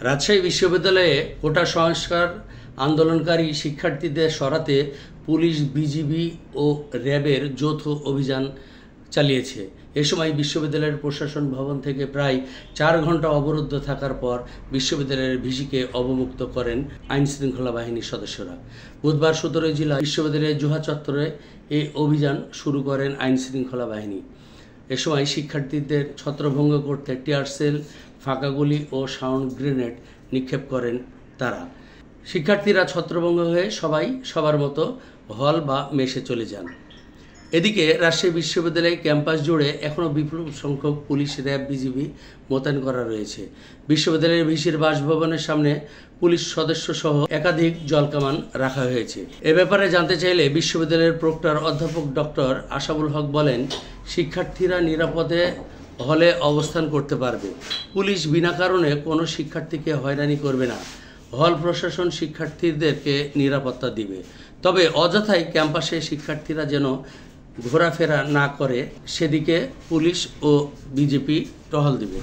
রাজশাহী বিশ্ববিদ্যালয়ে কোটা সংস্কার আন্দোলনকারী শিক্ষার্থীদের সরাতে পুলিশ, বিজিবি ও র্যাবের যৌথ অভিযান চালিয়েছে। এ সময় বিশ্ববিদ্যালয়ের প্রশাসন ভবন থেকে প্রায় 4 ঘন্টা অবরুদ্ধ থাকার পর বিশ্ববিদ্যালয়ের ভিসিকে অবমুক্ত করেন আইনশৃঙ্খলা বাহিনীর সদস্যরা। বুধবার 17 জুলাই বিশ্ববিদ্যালয়ের জুহা চত্বরে এই অভিযান শুরু করেন আইনশৃঙ্খলা বাহিনী। এ সময় শিক্ষার্থীদের ছত্রভঙ্গ করতে টিয়ার সেল, ফাঁকা গুলি ও সাউন্ড গ্রেনেড নিক্ষেপ করেন তারা। শিক্ষার্থীরা ছত্রভঙ্গ হয়ে সবাই সবার মতো হল বা মেসে চলে যান। এদিকে রাজশাহী বিশ্ববিদ্যালয় ক্যাম্পাস জুড়ে এখনও বিপুল সংখ্যক পুলিশ, র্যাব, বিজিবি মোতায়েন করা রয়েছে। বিশ্ববিদ্যালয়ের ভিসির বাসভবনের সামনে পুলিশ সদস্য সহ একাধিক জলকামান রাখা হয়েছে। এ ব্যাপারে জানতে চাইলে বিশ্ববিদ্যালয়ের প্রক্টর অধ্যাপক ডক্টর আশাবুল হক বলেন, শিক্ষার্থীরা নিরাপদে হলে অবস্থান করতে পারবে। পুলিশ বিনা কারণে কোনো শিক্ষার্থীকে হয়রানি করবে না। হল প্রশাসন শিক্ষার্থীদেরকে নিরাপত্তা দিবে। তবে অযথাই ক্যাম্পাসে শিক্ষার্থীরা যেন ঘোরাফেরা না করে সেদিকে পুলিশ ও বিজেপি টহল দিবে।